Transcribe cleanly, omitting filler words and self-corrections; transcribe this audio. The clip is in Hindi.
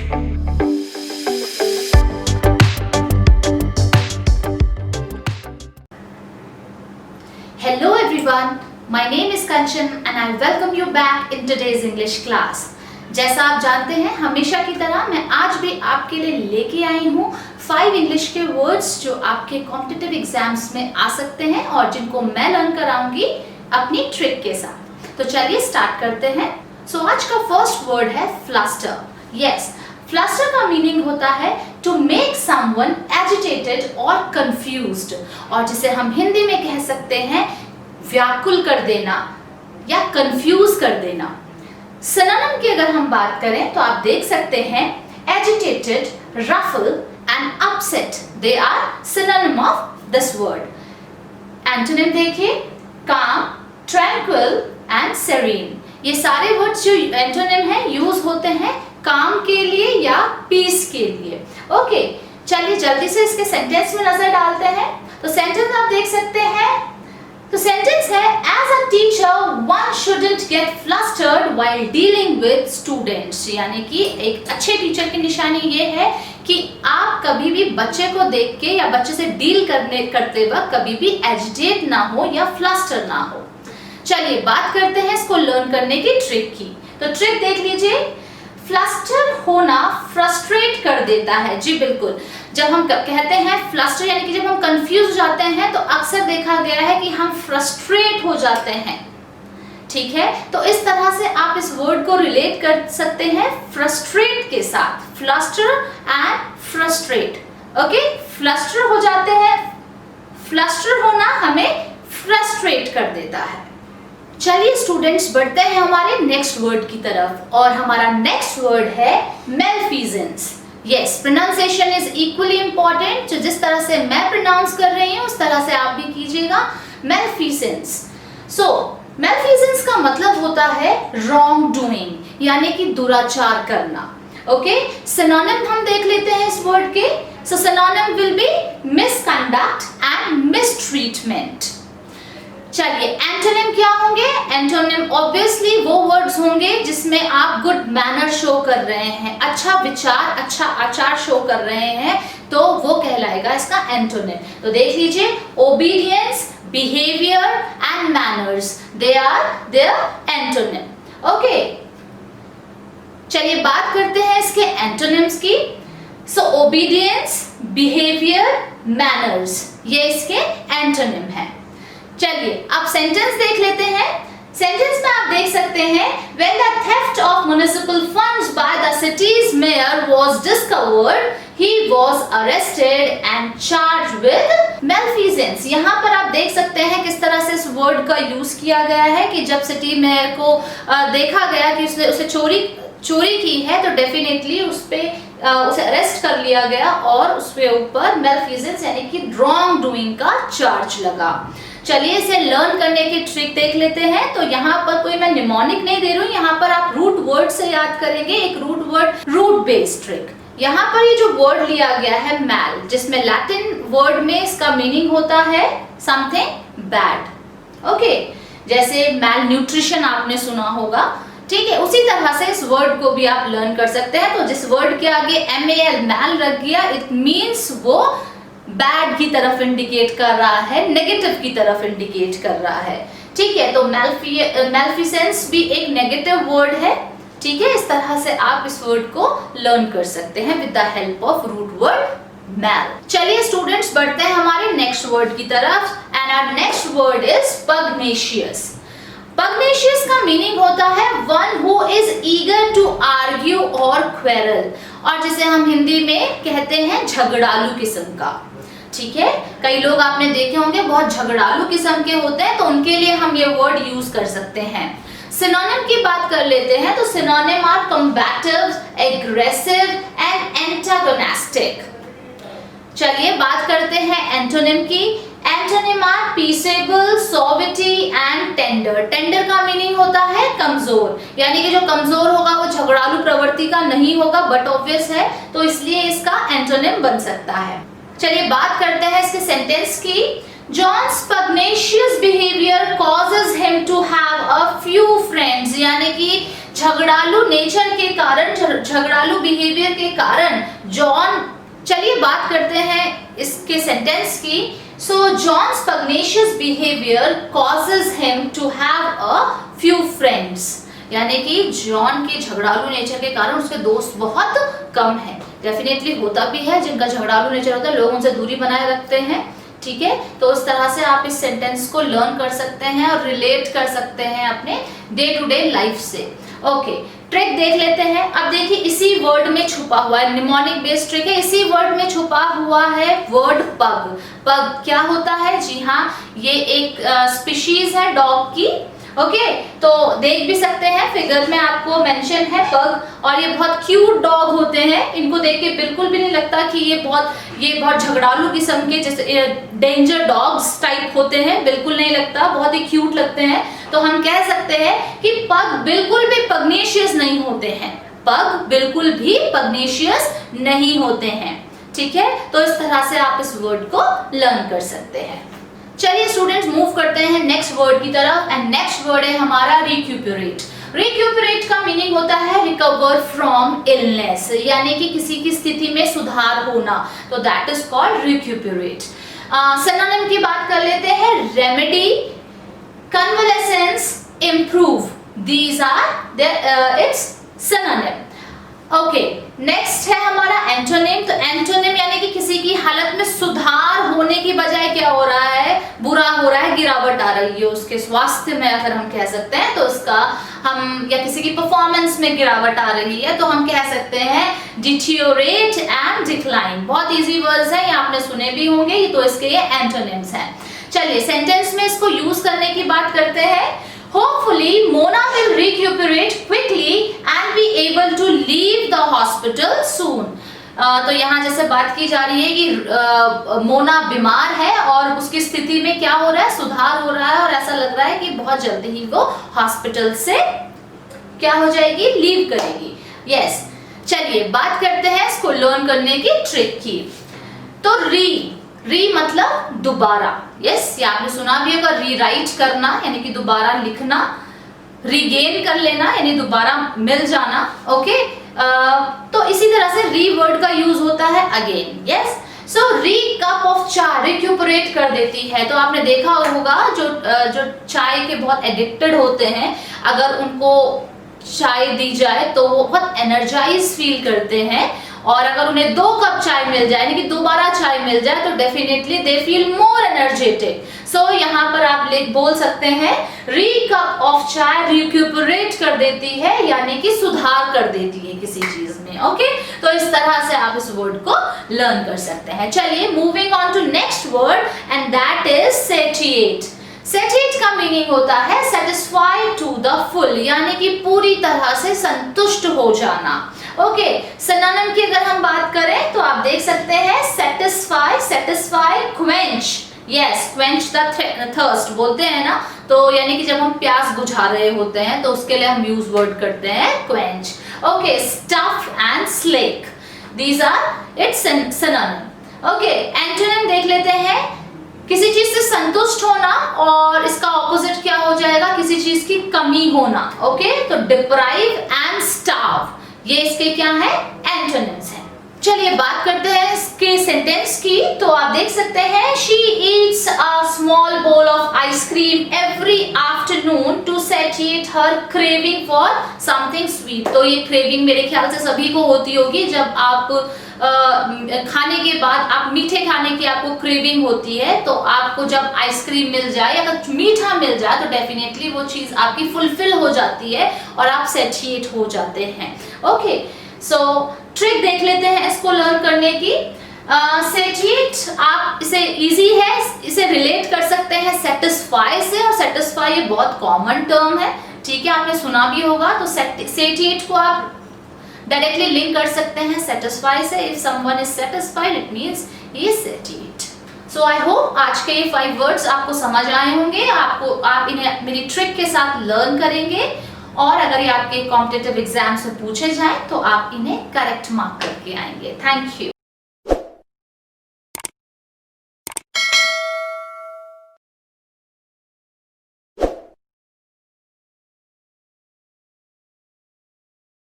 Hello everyone, my name is Kanchan and I welcome you back in today's English class. जैसा आप जानते हैं हमेशा की तरह मैं आज भी आपके लिए लेके आई हूँ 5 इंग्लिश के वर्ड्स जो आपके कॉम्पिटिटिव एग्जाम्स में आ सकते हैं और जिनको मैं लर्न कराऊंगी अपनी ट्रिक के साथ। तो चलिए स्टार्ट करते हैं। सो आज का फर्स्ट वर्ड है फ्लस्टर। यस, फ्लस्टर का मीनिंग होता है टू मेक समवन एजिटेटेड और कंफ्यूज्ड, और जिसे हम हिंदी में कह सकते हैं व्याकुल कर देना या कंफ्यूज कर देना। सिनोनिम की अगर हम बात करें तो आप देख सकते हैं agitated, ruffle and upset, they are synonym of this word. Antonym देखिए, काम, ट्रैंक्विल एंड सेरीन। ये सारे वर्ड्स जो एंटोनिम है यूज होते हैं काम के लिए या पीस के लिए। ओके, चलिए जल्दी से इसके सेंटेंस में नजर डालते हैं। तो सेंटेंस आप देख सकते हैं, तो सेंटेंस है as a teacher one should get flustered while dealing with students, यानी कि एक अच्छे टीचर की निशानी ये है कि आप कभी भी बच्चे को देख के या बच्चे से डील करते वक्त कभी भी एजिटेट ना हो या फ्लस्टर ना हो। चलिए बात करते हैं इसको लर्न करने की ट्रिक की। तो ट्रिक देख लीजिए, फ्लस्टर होना फ्रस्ट्रेट कर देता है। जी बिल्कुल, जब हम कहते हैं फ्लस्टर यानी कि जब हम कंफ्यूज हो जाते हैं तो अक्सर देखा गया है कि हम फ्रस्ट्रेट हो जाते हैं। ठीक है, तो इस तरह से आप इस वर्ड को रिलेट कर सकते हैं फ्रस्ट्रेट के साथ, fluster and frustrate. Okay, fluster हो जाते हैं, फ्लस्टर होना हमें फ्रस्ट्रेट कर देता है। चलिए स्टूडेंट्स बढ़ते हैं हमारे नेक्स्ट वर्ड की तरफ, और हमारा नेक्स्ट वर्ड है malfeasance. Yes, pronunciation is equally important. तो जिस तरह से मैं प्रोनाउंस कर रही हूँ उस तरह से आप भी कीजिएगा, मेलफिजेंस। सो मेलफिजेंस का मतलब होता है रॉन्ग डूइंग, यानी कि दुराचार करना। ओके, सिनोनिम हम देख लेते हैं इस वर्ड के। So synonym will be misconduct and mistreatment. चलिए एंटोनिम क्या होंगे? एंटोनिम ऑब्वियसली वो वर्ड्स होंगे जिसमें आप गुड मैनर शो कर रहे हैं, अच्छा विचार, अच्छा आचार शो कर रहे हैं, तो वो कहलाएगा इसका एंटोनिम। तो देख लीजिए, obedience, behaviour and manners, they are their antonym. Okay, चलिए बात करते हैं इसके एंटोनिम्स की। सो ओबीडियंस, बिहेवियर, मैनर्स, ये इसके एंटोनिम है। चलिए अब सेंटेंस देख लेते हैं। सेंटेंस में आप देख सकते हैं, when the theft of municipal funds by the city's mayor was discovered, he was arrested and charged with malfeasance। यहाँ पर आप देख सकते हैं किस तरह से इस वर्ड का यूज किया गया है कि जब सिटी मेयर को देखा गया कि उसने उसे चोरी की है तो डेफिनेटली उसे अरेस्ट कर लिया गया और उसके ऊपर मेलफिजेंस यानी कि रॉन्ग डूइंग का चार्ज लगा। चलिए इसे लर्न करने की ट्रिक देख लेते हैं। तो यहाँ पर कोई मैं निमोनिक नहीं दे रही हूँ, यहाँ पर आप रूट वर्ड से याद करेंगे, एक root word, root based trick. यहाँ पर ये जो वर्ड लिया गया है मैल, जिसमें लैटिन वर्ड में इसका मीनिंग होता है समथिंग बैड। ओके, जैसे मैल न्यूट्रिशन आपने सुना होगा, ठीक है, उसी तरह से इस वर्ड को भी आप लर्न कर सकते हैं। तो जिस वर्ड के आगे MAL मैल रख गया, इट मीन्स वो बैड की तरफ इंडिकेट कर रहा है, नेगेटिव की तरफ इंडिकेट कर रहा है। ठीक है, तो मेलफिसेंस भी एक नेगेटिव वर्ड है। ठीक है, इस तरह से आप इस वर्ड को लर्न कर सकते हैं with the help of root word mal. चलिए स्टूडेंट्स बढ़ते हैं हमारे नेक्स्ट वर्ड की तरफ, and our next word is pugnacious. Pugnacious का मीनिंग होता है one who is eager to argue और क्वेरल, और जिसे हम हिंदी में कहते हैं झगड़ालू किस्म का। ठीक है, कई लोग आपने देखे होंगे बहुत झगड़ालू किस्म के होते हैं, तो उनके लिए हम ये वर्ड यूज कर सकते हैं। सिनोनिम की बात कर लेते हैं, तो synonym are combative, aggressive and antagonistic. चलिए बात करते हैं एंटोनिम की। Antonym are peaceable, suavity and tender. Tender का मीनिंग होता है कमजोर, यानी कि जो कमजोर होगा वो झगड़ालू प्रवृत्ति का नहीं होगा, बट ऑब्वियस है, तो इसलिए इसका एंटोनिम बन सकता है। चलिए बात करते हैं इसके सेंटेंस की। John's pugnacious behavior causes him to have a few friends, यानी कि झगड़ालू नेचर के कारण, झगड़ालू बिहेवियर के कारण जॉन, चलिए बात करते हैं इसके सेंटेंस की। So John's pugnacious behaviour causes him to have a few friends, यानी कि जॉन के झगड़ालू नेचर के कारण उसके दोस्त बहुत कम हैं। डेफिनेटली होता भी है, जिनका झगड़ालू नेचर होता है लोग उनसे दूरी बनाए रखते हैं, ठीक है। तो उस तरह से आप इस सेंटेंस को लर्न कर सकते हैं और रिलेट कर सकते हैं अपने डे टू डे लाइफ से। ओके, ट्रिक देख लेते हैं। अब देखिए इसी वर्ड में छुपा हुआ है, निमोनिक बेस्ड ट्रिक है, इसी वर्ड में छुपा हुआ है वर्ड पग। पग क्या होता है? जी हाँ, ये एक स्पीशीज है डॉग की। ओके, तो देख भी सकते हैं फिगर में आपको मेंशन है पग, और ये बहुत क्यूट डॉग होते हैं। इनको देख के बिल्कुल भी नहीं लगता कि ये बहुत झगड़ालू किस्म के जैसे डेंजर डॉग्स टाइप होते हैं, बिल्कुल नहीं लगता, बहुत ही क्यूट लगते हैं। तो हम कह सकते हैं कि पग बिल्कुल भी पग्नेशियस नहीं होते हैं, पग बिल्कुल भी पग्नेशियस नहीं होते हैं, ठीक है। तो इस तरह से आप इस वर्ड को लर्न कर सकते हैं। चलिए स्टूडेंट्स मूव करते हैं नेक्स्ट वर्ड की तरफ, एंड नेक्स्ट वर्ड है हमारा रिक्यूपरेट। रिक्यूपरेट का मीनिंग होता है रिकवर फ्रॉम इलनेस, यानी कि किसी की स्थिति में सुधार होना, तो that is called recuperate. Synonym की बात कर लेते हैं, remedy, convalescence, improve, these are its synonym. Okay, next है हमारा एंटोनिम। तो एंटोनिम यानी कि किसी की हालत में सुधार होने की बजाय क्या हो रहा है? बुरा हो रहा है, गिरावट आ रही है उसके स्वास्थ्य में, अगर हम कह सकते हैं तो उसका हम, या किसी की परफॉर्मेंस में गिरावट आ रही है तो हम कह सकते हैं डिटीरियोरेट एंड डिक्लाइन। बहुत इजी वर्ड्स हैं, ये आपने सुने भी होंगे, तो इसके ये एंटोनिम्स हैं। चलिए सेंटेंस में इसको यूज करने की बात करते हैं। Hopefully, Mona will recuperate quickly and be able to leave the hospital soon. तो यहाँ जैसे बात की जा रही है कि मोना बीमार है और उसकी स्थिति में क्या हो रहा है? सुधार हो रहा है, और ऐसा लग रहा है कि बहुत जल्दी ही वो हॉस्पिटल से क्या हो जाएगी? लीव करेगी। यस, चलिए बात करते हैं इसको लर्न करने की ट्रिक की। तो री मतलब दोबारा, यस, ये आपने सुना भी होगा, रीराइट करना यानी कि दोबारा लिखना, रीगेन कर लेना यानी दोबारा मिल जाना। ओके, तो इसी तरह से री वर्ड का यूज होता है अगेन। यस, सो री कप ऑफ चाय रिक्यूपरेट कर देती है। तो आपने देखा होगा जो चाय के बहुत एडिक्टेड होते हैं, अगर उनको चाय दी जाए तो वो बहुत एनर्जाइज फील करते हैं, और अगर उन्हें 2 कप चाय मिल जाए यानी कि दोबारा चाय मिल जाए तो definitely they feel more energetic. So यहाँ पर आप बोल सकते हैं री कप ऑफ चाय रिक्यूपरेट कर देती है, यानी कि सुधार कर देती है किसी चीज में। ओके, तो इस तरह से आप इस वर्ड को लर्न कर सकते हैं। चलिए moving on to next word, and that is satiate. Satiate का मीनिंग होता है सेटिस्फाई टू द फुल, यानी कि पूरी तरह से संतुष्ट हो जाना। ओके, सिनोनिम की अगर हम बात करें तो आप देख सकते हैं satisfy, quench, yes, quench the thirst बोलते हैं ना, तो यानी कि जब हम प्यास बुझा रहे होते हैं तो उसके लिए हम यूज वर्ड करते हैं quench. Okay, stuff and slake, these are its synonym. Okay, antonym देख लेते हैं, किसी चीज से संतुष्ट होना, और इसका ऑपोजिट क्या हो जाएगा? किसी चीज की कमी होना। ओके, तो डिप्राइव एंड स्टार्व, ये इसके क्या है? एंटोनिम्स हैं। चलिए बात करते हैं इसके सेंटेंस की। तो आप देख सकते हैं she eats a small bowl of ice cream every afternoon to satiate her craving for something sweet. तो ये क्रेविंग मेरे ख्याल से सभी को होती होगी, जब आप खाने के बाद आप मीठे खाने की आपको क्रेविंग होती है, तो आपको जब आइसक्रीम मिल जाए या अगर मीठा मिल जाए तो डेफिनेटली वो चीज आपकी फुलफिल हो जाती है और आप सैटिएट हो जाते हैं। ओके, सो ट्रिक देख लेते हैं इसको लर्न करने की। सैटिएट आप इसे इजी है, इसे रिलेट कर सकते हैं सेटिस्फाई से, और सेटिस्फाई ये बहुत कॉमन टर्म है, ठीक है, आपने सुना भी होगा। तो सैटिएट को आप डायरेक्टली लिंक कर सकते हैं सेटिस्फाई से। If someone is satisfied it means he is satiate. So I hope आज के ये 5 वर्ड्स आपको समझ आए होंगे, आप इन्हें मेरी ट्रिक के साथ लर्न करेंगे, और अगर ये आपके कॉम्पिटिटिव एग्जाम से पूछे जाए तो आप इन्हें करेक्ट मार्क करके आएंगे। Thank you.